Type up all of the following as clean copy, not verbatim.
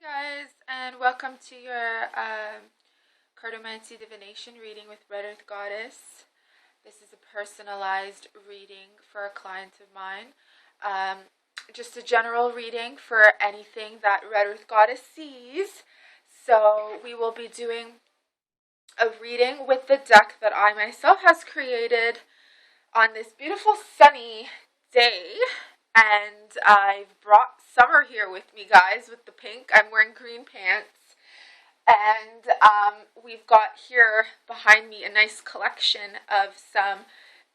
Guys, and welcome to your Cartomancy Divination reading with Red Earth Goddess. This is a personalized reading for a client of mine. Just a general reading for anything that Red Earth Goddess sees. So we will be doing a reading with the deck that I myself has created on this beautiful sunny day. And I've brought summer here with me, guys, with the pink. I'm wearing green pants. And we've got here behind me a nice collection of some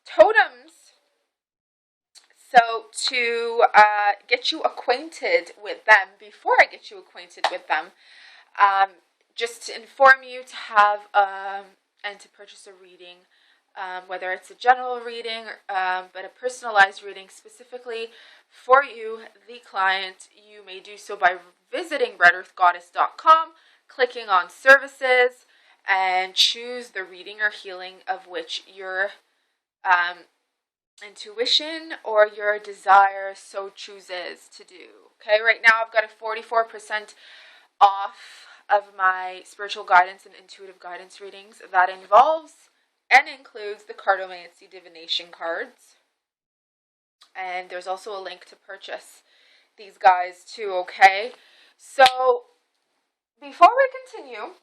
totems. So to get you acquainted with them, before I get you acquainted with them, just to inform you to have and to purchase a reading, whether it's a general reading, but a personalized reading specifically for you, the client, you may do so by visiting redearthgoddess.com, clicking on services, and choose the reading or healing of which your intuition or your desire so chooses to do. Okay, right now I've got a 44% off of my spiritual guidance and intuitive guidance readings. That involves and includes the Cartomancy Divination cards. And there's also a link to purchase these guys too, okay? So, before we continue,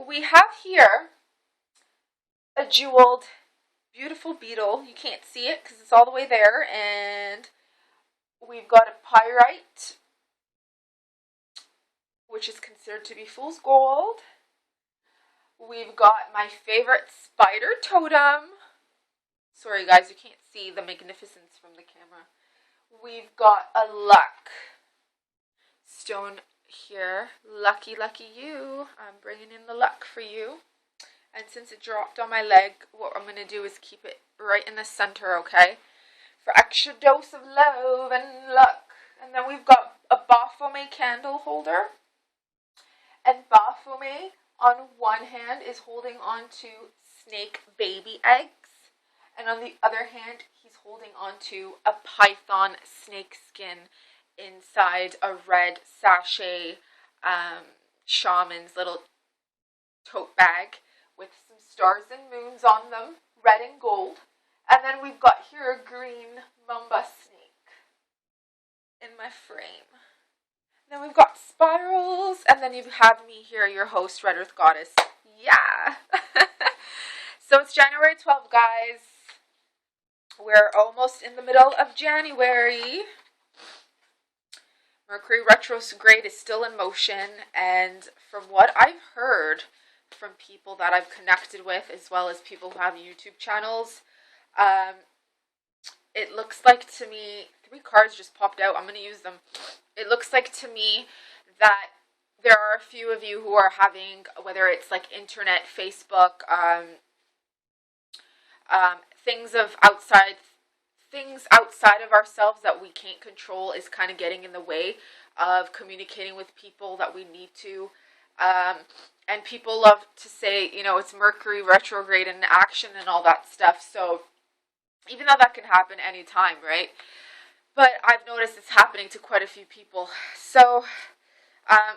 we have here a jeweled, beautiful beetle. You can't see it because it's all the way there. And we've got a pyrite, which is considered to be fool's gold. We've got my favorite spider totem. Sorry guys, you can't see the magnificence from the camera. We've got a luck stone here. Lucky, lucky you. I'm bringing in the luck for you. And since it dropped on my leg, what I'm going to do is keep it right in the center, okay? For extra dose of love and luck. And then we've got a Baphomet candle holder. And Baphomet, on one hand, is holding on to snake baby eggs. And on the other hand, he's holding on to a python snake skin inside a red sachet shaman's little tote bag with some stars and moons on them, red and gold. And then we've got here a green mamba snake in my frame. Then we've got spirals, and then you have me here, your host, Red Earth Goddess. Yeah! So it's January 12th, guys. We're almost in the middle of January. Mercury retrograde is still in motion, and from what I've heard from people that I've connected with, as well as people who have YouTube channels, it looks like to me, 3 cards just popped out, I'm going to use them. It looks like to me that there are a few of you who are having, whether it's like internet, Facebook, things outside of ourselves that we can't control is kind of getting in the way of communicating with people that we need to. And people love to say, you know, it's Mercury retrograde in action and all that stuff. So even though that can happen anytime, right? But I've noticed it's happening to quite a few people. So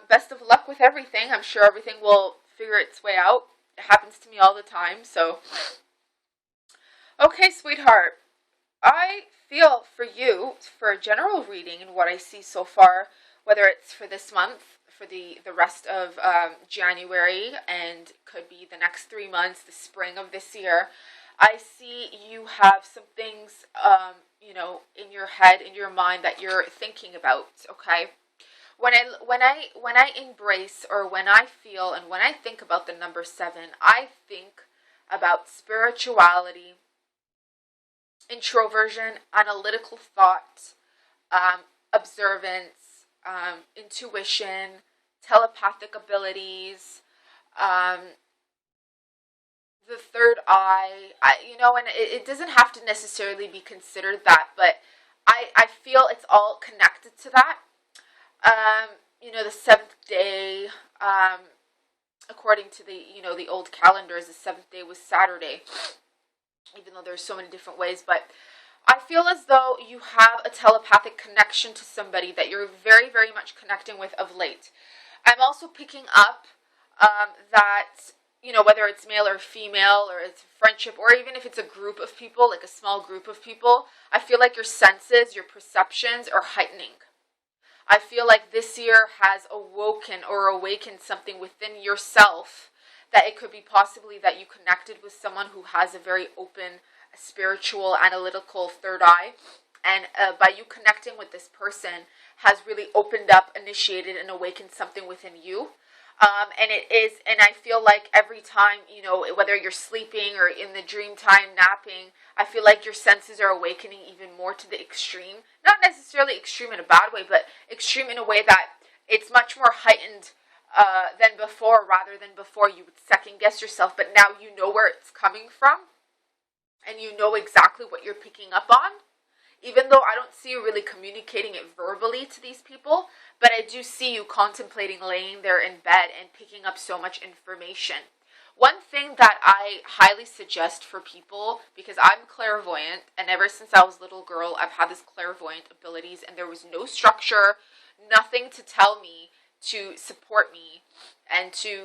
best of luck with everything. I'm sure everything will figure its way out. It happens to me all the time. So, okay, sweetheart. I feel for you, for a general reading and what I see so far, whether it's for this month, for the rest of January, and could be the next 3 months, the spring of this year, I see you have some things, you know, in your head, in your mind that you're thinking about, okay? When I embrace, or when I feel and when I think about the number 7, I think about spirituality, introversion, analytical thought, observance, intuition, telepathic abilities, the third eye, you know, and it doesn't have to necessarily be considered that, but I feel it's all connected to that. You know, the 7th day, according to the, you know, the old calendars, the 7th day was Saturday, even though there's so many different ways, but I feel as though you have a telepathic connection to somebody that you're very, very much connecting with of late. I'm also picking up that, you know, whether it's male or female, or it's friendship, or even if it's a group of people, like a small group of people, I feel like your senses, your perceptions are heightening. I feel like this year has awoken or awakened something within yourself, that it could be possibly that you connected with someone who has a very open, spiritual, analytical third eye. And by you connecting with this person has really opened up, initiated, and awakened something within you. And I feel like every time, you know, whether you're sleeping or in the dream time, napping, I feel like your senses are awakening even more to the extreme. Not necessarily extreme in a bad way, but extreme in a way that it's much more heightened than before, rather than before you would second guess yourself, but now you know where it's coming from, and you know exactly what you're picking up on. Even though I don't see you really communicating it verbally to these people, but I do see you contemplating laying there in bed and picking up so much information. One thing that I highly suggest for people, because I'm clairvoyant, and ever since I was a little girl, I've had this clairvoyant abilities, and there was no structure, nothing to tell me, to support me, and to,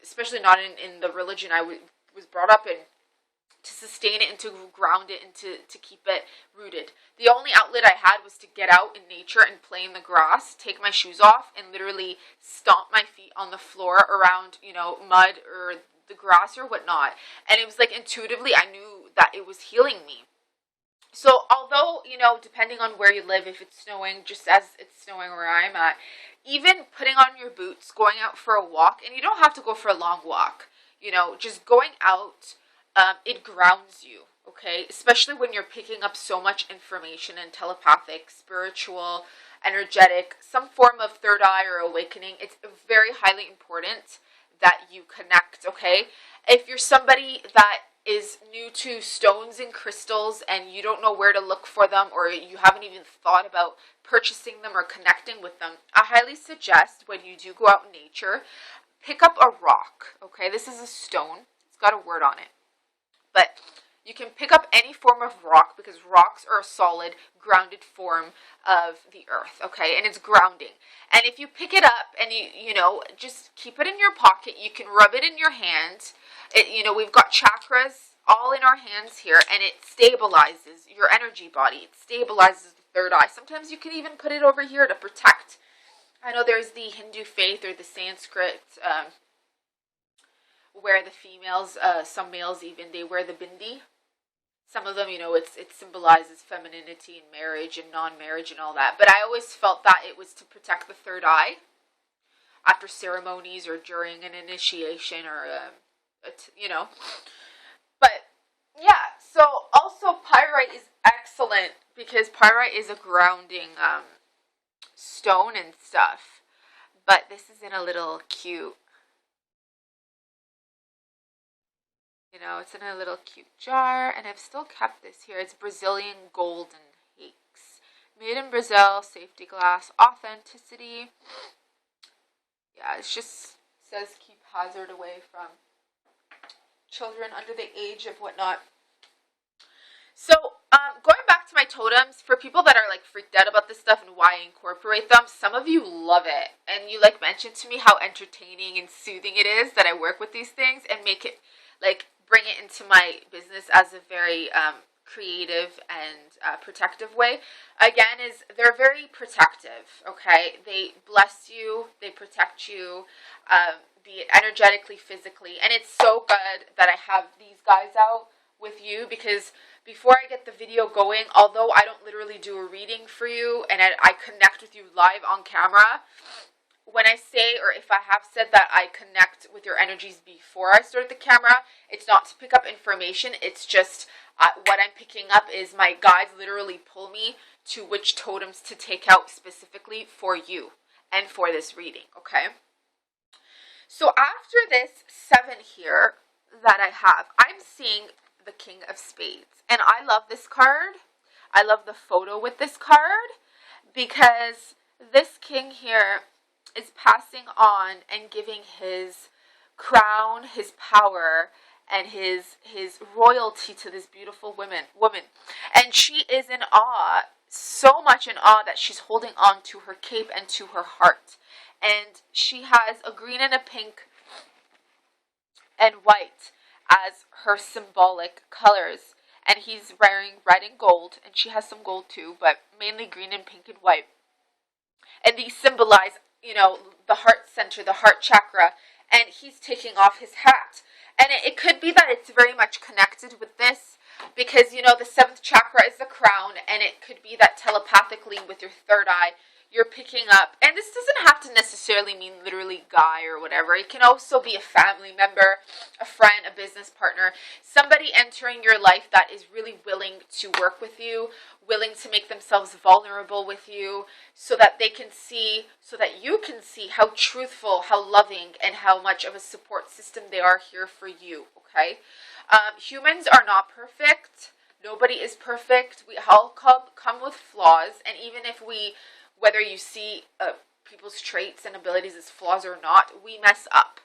especially not in the religion I was brought up in, to sustain it and to ground it and to keep it rooted. The only outlet I had was to get out in nature and play in the grass, take my shoes off, and literally stomp my feet on the floor around, you know, mud or the grass or whatnot. And it was like intuitively I knew that it was healing me. So although, you know, depending on where you live, if it's snowing, just as it's snowing where I'm at, even putting on your boots, going out for a walk, and you don't have to go for a long walk, you know, just going out, it grounds you, okay? Especially when you're picking up so much information and telepathic, spiritual, energetic, some form of third eye or awakening. It's very highly important that you connect, okay? If you're somebody that is new to stones and crystals and you don't know where to look for them, or you haven't even thought about purchasing them or connecting with them, I highly suggest when you do go out in nature, pick up a rock, okay? This is a stone. It's got a word on it. But you can pick up any form of rock, because rocks are a solid, grounded form of the earth, okay? And it's grounding. And if you pick it up and you know, just keep it in your pocket, you can rub it in your hand. You know, we've got chakras all in our hands here, and it stabilizes your energy body. It stabilizes the third eye. Sometimes you can even put it over here to protect. I know there's the Hindu faith or the Sanskrit, where the females, some males even, they wear the bindi. Some of them, you know, it symbolizes femininity and marriage and non-marriage and all that. But I always felt that it was to protect the third eye after ceremonies or during an initiation or, you know. But, yeah, so also pyrite is excellent because pyrite is a grounding stone and stuff. But this is in a little cute, you know, it's in a little cute jar, and I've still kept this here. It's Brazilian golden cakes. Made in Brazil, safety glass, authenticity. Yeah, it just says keep hazard away from children under the age of whatnot. So, going back to my totems, for people that are like freaked out about this stuff and why I incorporate them, some of you love it. And you like mentioned to me how entertaining and soothing it is that I work with these things and make it, like, bring it into my business as a very creative and protective way. Again, is they're very protective, okay? They bless you, they protect you, be it energetically, physically. And it's so good that I have these guys out with you, because before I get the video going, although I don't literally do a reading for you and I connect with you live on camera, when I say, or if I have said that I connect with your energies before I start the camera, it's not to pick up information. It's just what I'm picking up is my guides literally pull me to which totems to take out specifically for you and for this reading, okay? So after this 7 here that I have, I'm seeing the King of Spades. And I love this card. I love the photo with this card, because this king here is passing on and giving his crown, his power, and his royalty to this beautiful woman. And she is in awe, so much in awe that she's holding on to her cape and to her heart. And she has a green and a pink and white as her symbolic colors. And he's wearing red and gold, and she has some gold too, but mainly green and pink and white. And these symbolize, the heart center, the heart chakra, and he's taking off his hat. And it could be that it's very much connected with this, because, the seventh chakra is the crown, and it could be that telepathically with your third eye, you're picking up, and this doesn't have to necessarily mean literally guy or whatever. It can also be a family member, a friend, a business partner, somebody entering your life that is really willing to work with you, willing to make themselves vulnerable with you, so that they can see, so that you can see how truthful, how loving, and how much of a support system they are here for you, okay? Humans are not perfect. Nobody is perfect. We all come with flaws, and even if whether you see people's traits and abilities as flaws or not, we mess up.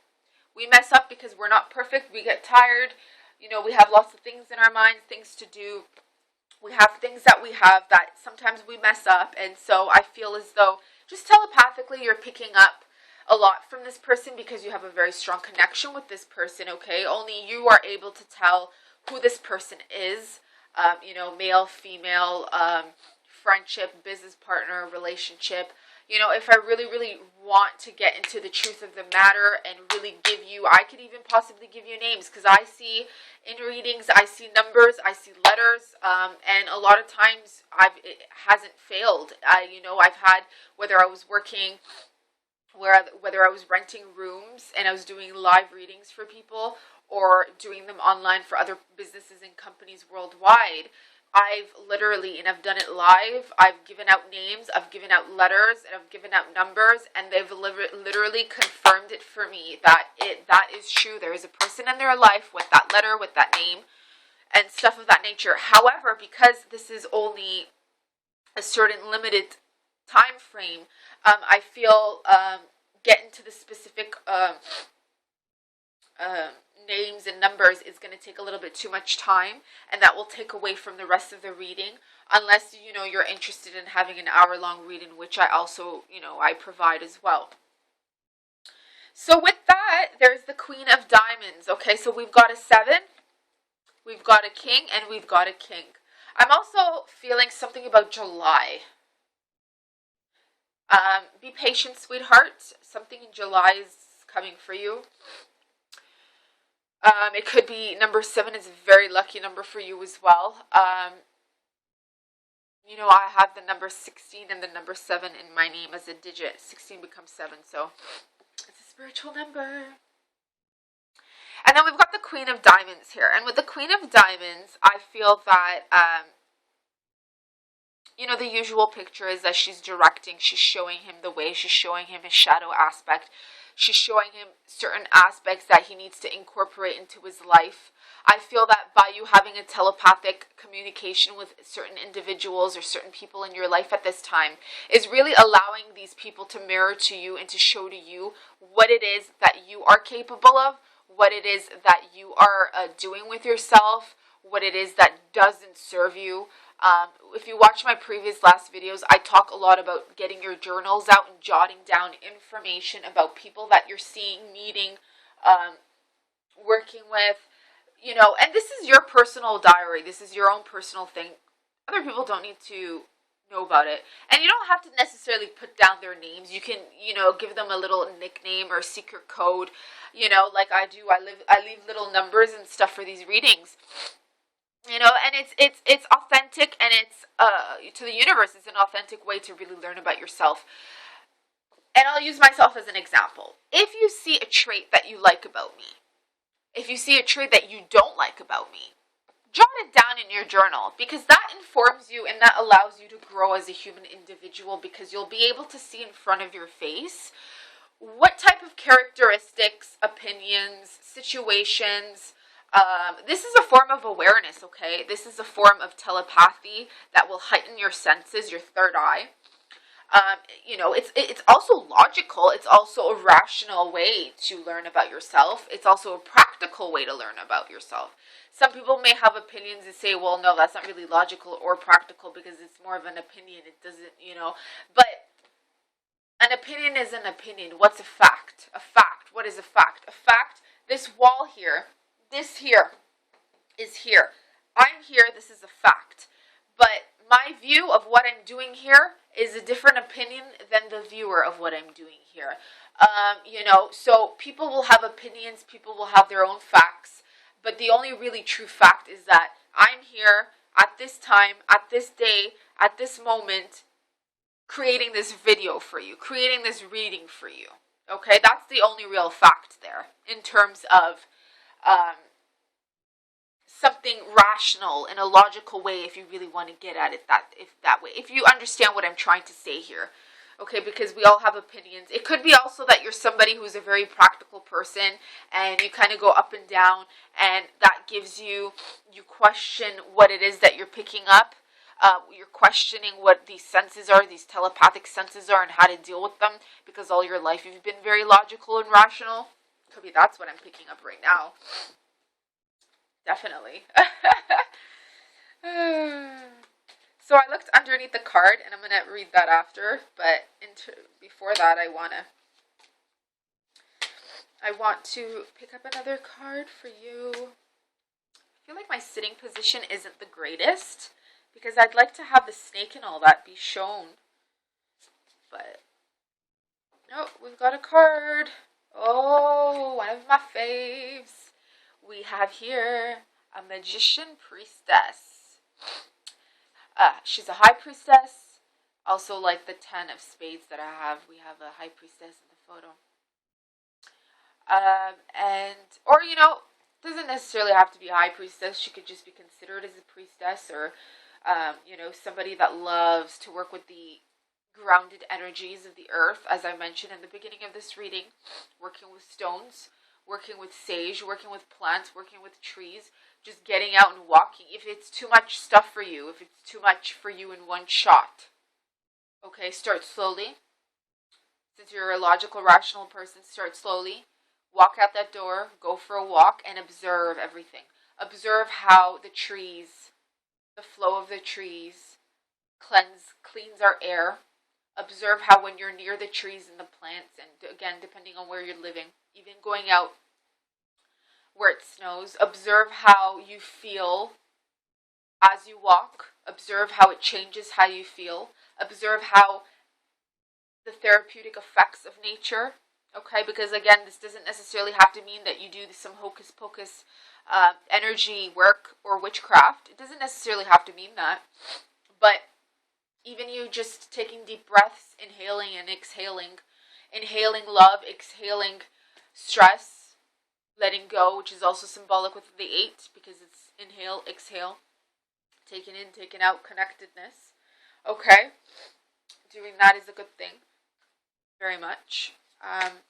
We mess up because we're not perfect. We get tired. We have lots of things in our minds, things to do. We have things that we have that sometimes we mess up. And so I feel as though just telepathically you're picking up a lot from this person because you have a very strong connection with this person, okay? Only you are able to tell who this person is, male, female, friendship, business partner, relationship. If I really, really want to get into the truth of the matter and really I could even possibly give you names, because I see in readings, I see numbers, I see letters, and a lot of times it hasn't failed. I've had, whether I was working, whether I was renting rooms and I was doing live readings for people, or doing them online for other businesses and companies worldwide, I've literally, and I've done it live, I've given out names, I've given out letters, and I've given out numbers, and they've literally confirmed it for me that is true. There is a person in their life with that letter, with that name, and stuff of that nature. However, because this is only a certain limited time frame, I feel getting to the specific names and numbers is going to take a little bit too much time, and that will take away from the rest of the reading, unless you're interested in having an hour-long reading, which I also I provide as well. So with that, there's the Queen of Diamonds. Okay, so we've got a 7, we've got a king, and we've got a king. I'm also feeling something about July. Be patient, sweetheart. Something in July is coming for you. It could be number 7 is a very lucky number for you as well. I have the number 16 and the number 7 in my name as a digit. 16 becomes 7, so it's a spiritual number. And then we've got the Queen of Diamonds here. And with the Queen of Diamonds, I feel that, the usual picture is that she's directing, she's showing him the way, she's showing him his shadow aspect. She's showing him certain aspects that he needs to incorporate into his life. I feel that by you having a telepathic communication with certain individuals or certain people in your life at this time is really allowing these people to mirror to you and to show to you what it is that you are capable of, what it is that you are doing with yourself, what it is that doesn't serve you. If you watch my last videos, I talk a lot about getting your journals out and jotting down information about people that you're seeing, meeting, working with, and this is your personal diary. This is your own personal thing. Other people don't need to know about it. And you don't have to necessarily put down their names. You can, give them a little nickname or secret code, like I do. I leave little numbers and stuff for these readings. And it's authentic, and it's to the universe. It's an authentic way to really learn about yourself. And I'll use myself as an example. If you see a trait that you like about me, if you see a trait that you don't like about me, jot it down in your journal, because that informs you and that allows you to grow as a human individual, because you'll be able to see in front of your face what type of characteristics, opinions, situations. This is a form of awareness, okay? This is a form of telepathy that will heighten your senses, your third eye. It's also logical. It's also a rational way to learn about yourself. It's also a practical way to learn about yourself. Some people may have opinions and say, well, no, that's not really logical or practical because it's more of an opinion. It doesn't. But an opinion is an opinion. What's a fact? A fact. What is a fact? A fact, this wall here, this here is here. I'm here, this is a fact. But my view of what I'm doing here is a different opinion than the viewer of what I'm doing here. So people will have opinions, people will have their own facts, but the only really true fact is that I'm here at this time, at this day, at this moment, creating this video for you, creating this reading for you. Okay, that's the only real fact there in terms of something rational in a logical way, if you really want to get at it that way. If you understand what I'm trying to say here. Okay, because we all have opinions. It could be also that you're somebody who's a very practical person and you kind of go up and down, and that gives you question what it is that you're picking up. You're questioning what these senses are, these telepathic senses are, and how to deal with them, because all your life you've been very logical and rational. Could be that's what I'm picking up right now. Definitely. So I looked underneath the card, and I'm going to read that after, but before that I want to pick up another card for you. I feel like my sitting position isn't the greatest, because I'd like to have the snake and all that be shown. But, no, we've got a card. Oh, one of my faves. We have here a magician priestess. She's a high priestess. Also, like the 10 of spades that I have, we have a high priestess in the photo. Doesn't necessarily have to be a high priestess. She could just be considered as a priestess, or somebody that loves to work with the grounded energies of the earth, as I mentioned in the beginning of this reading, working with stones, working with sage, working with plants, working with trees, just getting out and walking. If it's too much stuff for you, if it's too much for you in one shot, okay, start slowly. Since you're a logical, rational person, start slowly. Walk out that door, go for a walk, and observe everything. Observe how the trees, the flow of the trees, cleans our air. Observe how when you're near the trees and the plants, and again, depending on where you're living, even going out where it snows, observe how you feel as you walk. Observe how it changes how you feel. Observe how the therapeutic effects of nature, okay, because again, this doesn't necessarily have to mean that you do some hocus pocus energy work or witchcraft. It doesn't necessarily have to mean that, but even you just taking deep breaths, inhaling and exhaling, inhaling love, exhaling stress, letting go, which is also symbolic with the 8, because it's inhale, exhale, taking in, taking out, connectedness. Okay, doing that is a good thing, very much. And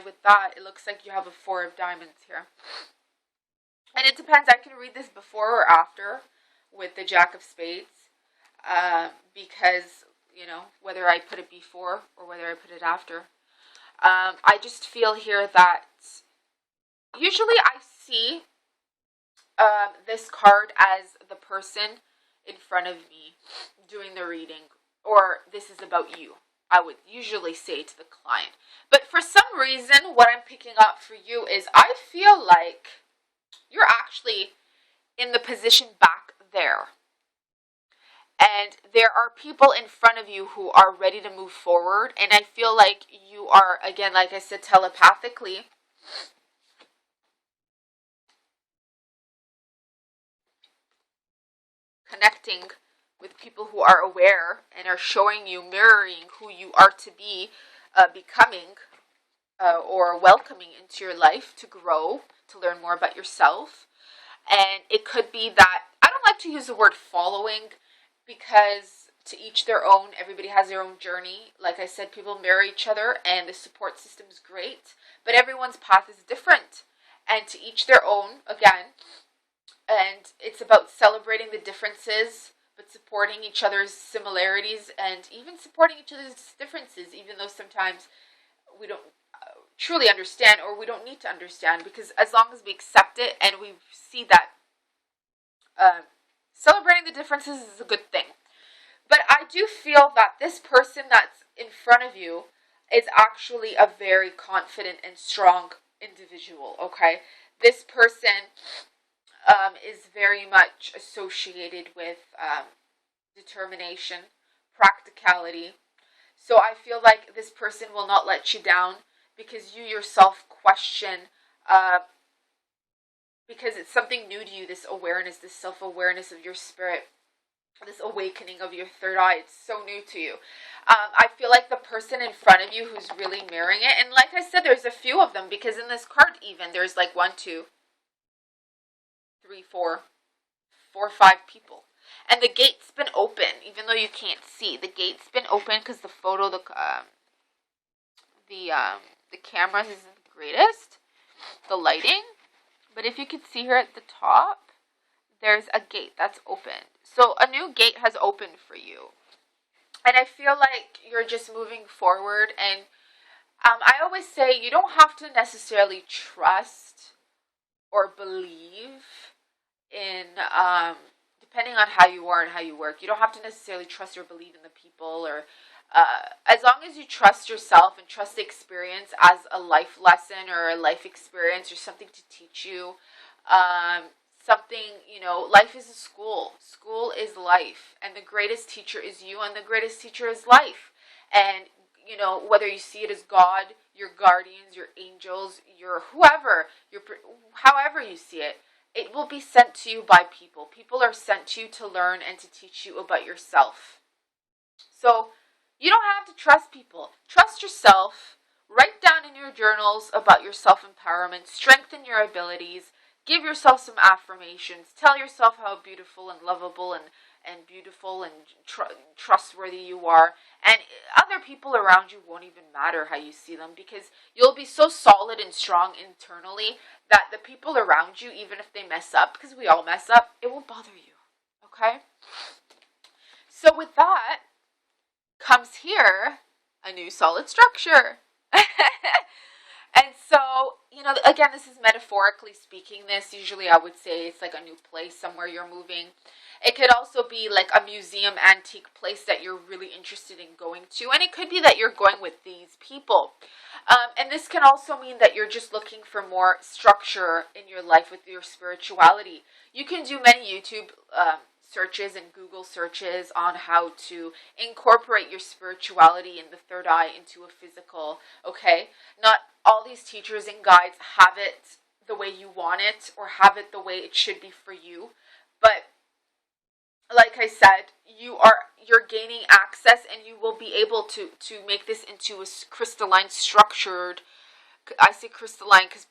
with that, it looks like you have a 4 of diamonds here. And it depends, I can read this before or after with the Jack of Spades, because, whether I put it before or whether I put it after. I just feel here that usually I see this card as the person in front of me doing the reading, or this is about you. I would usually say to the client. But for some reason, what I'm picking up for you is I feel like you're actually in the position back there. And there are people in front of you who are ready to move forward. And I feel like you are, again, like I said, telepathically connecting with people who are aware and are showing you, mirroring who you are to be, becoming, or welcoming into your life to grow, to learn more about yourself. And it could be that, I don't like to use the word following, because to each their own, everybody has their own journey. Like I said, people mirror each other and the support system is great, but everyone's path is different, and to each their own, again. And it's about celebrating the differences, but supporting each other's similarities and even supporting each other's differences, even though sometimes we don't truly understand, or we don't need to understand, because as long as we accept it and we see that celebrating the differences is a good thing. But I do feel that this person that's in front of you is actually a very confident and strong individual, okay? This person is very much associated with determination, practicality. So I feel like this person will not let you down, because you yourself question, because it's something new to you, this awareness, this self-awareness of your spirit, this awakening of your third eye. It's so new to you. I feel like the person in front of you who's really mirroring it, and like I said, there's a few of them, because in this card even, there's like 1, 2, 3, 4, 5 people. And the gate's been open, even though you can't see. The gate's been open because the photo, the camera isn't the greatest, the lighting. But if you could see here at the top, there's a gate that's open. So a new gate has opened for you. And I feel like you're just moving forward. And I always say you don't have to necessarily trust or believe in, depending on how you are and how you work. You don't have to necessarily trust or believe in the people, or as long as you trust yourself and trust the experience as a life lesson or a life experience or something to teach you, something, life is a school. School is life, and the greatest teacher is you, and the greatest teacher is life. And, whether you see it as God, your guardians, your angels, your whoever, however you see it, it will be sent to you by people. People are sent to you to learn and to teach you about yourself. So, you don't have to trust people. Trust yourself. Write down in your journals about your self-empowerment. Strengthen your abilities. Give yourself some affirmations. Tell yourself how beautiful and lovable and beautiful and trustworthy you are. And other people around you won't even matter how you see them, because you'll be so solid and strong internally that the people around you, even if they mess up, because we all mess up, it won't bother you. Okay? So with that comes here a new solid structure. And so, again, this is metaphorically speaking. This, usually I would say it's like a new place, somewhere you're moving. It could also be like a museum, antique place that you're really interested in going to. And it could be that you're going with these people. And this can also mean that you're just looking for more structure in your life with your spirituality. You can do many YouTube searches and Google searches on how to incorporate your spirituality in the third eye into a physical, okay? Not all these teachers and guides have it the way you want it, or have it the way it should be for you. But like I said, you're gaining access, and you will be able to make this into a crystalline, structured. I say crystalline because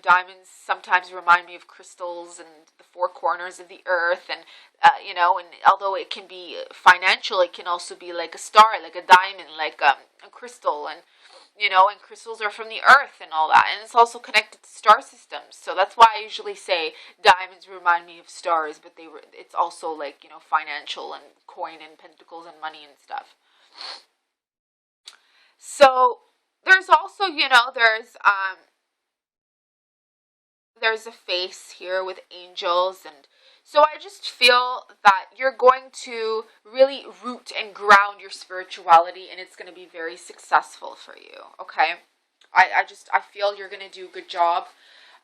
diamonds sometimes remind me of crystals and the four corners of the earth, and and although it can be financial, it can also be like a star, like a diamond, like a crystal, and and crystals are from the earth and all that, and it's also connected to star systems. So that's why I usually say diamonds remind me of stars, but it's also like financial and coin and pentacles and money and stuff. So there's also there's a face here with angels, and so I just feel that you're going to really root and ground your spirituality, and it's going to be very successful for you, okay? I feel you're going to do a good job.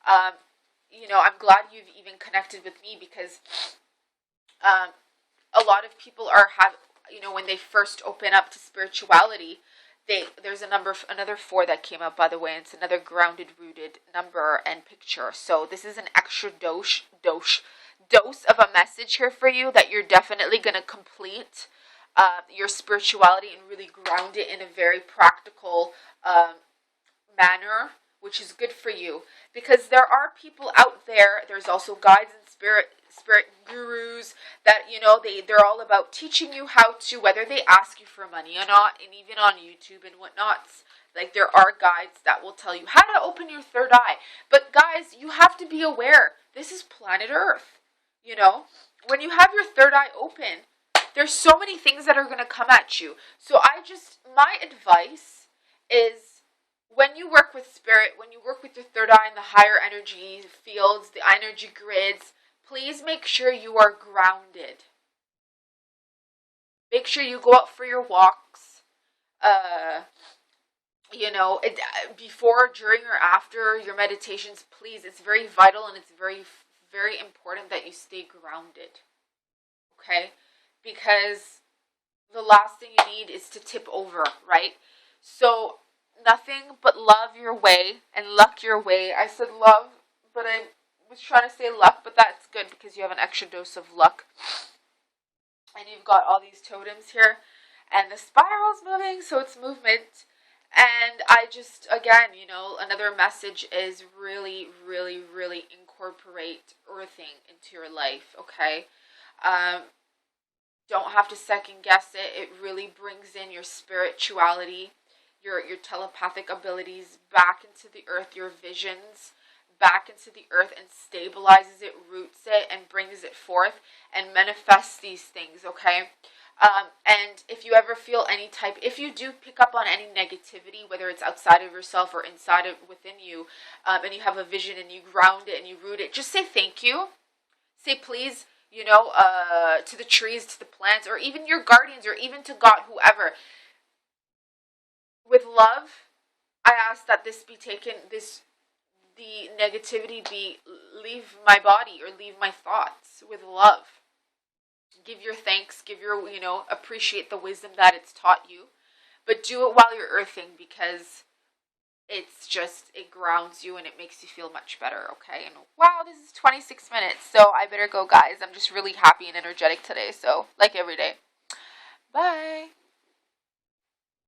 I'm glad you've even connected with me, because a lot of people when they first open up to spirituality, there's another 4 that came up, by the way, and it's another grounded, rooted number and picture. So this is an extra dose of a message here for you, that you're definitely going to complete your spirituality and really ground it in a very practical manner, which is good for you, because there are people out there. There's also guides and spirit gurus that they're all about teaching you how to, whether they ask you for money or not, and even on YouTube and whatnot, like there are guides that will tell you how to open your third eye. But guys, you have to be aware, this is planet Earth. When you have your third eye open, there's so many things that are going to come at you. So my advice is, when you work with spirit, when you work with your third eye and the higher energy fields, the energy grids, please make sure you are grounded. Make sure you go out for your walks. Before, during, or after your meditations, please, it's very vital and it's very, very important that you stay grounded. Okay? Because the last thing you need is to tip over, right? So, nothing but love your way and luck your way. I said love, but I was trying to say luck, but that's good because you have an extra dose of luck. And you've got all these totems here, and the spiral's moving, so it's movement. And I just, again, another message is really, really, really incorporate earthing into your life, okay? Don't have to second guess it. It really brings in your spirituality, your telepathic abilities back into the earth, your visions back into the earth, and stabilizes it, roots it, and brings it forth and manifests these things, okay? And if you ever feel if you do pick up on any negativity, whether it's outside of yourself or inside of within you, and you have a vision and you ground it and you root it, just say thank you. Say please, to the trees, to the plants, or even your guardians, or even to God, whoever. With love, I ask that this be taken, the negativity leave my body or leave my thoughts with love. Give your thanks, appreciate the wisdom that it's taught you, but do it while you're earthing, because it grounds you and it makes you feel much better, okay? And wow, this is 26 minutes, so I better go, guys. I'm just really happy and energetic today, so like every day. Bye.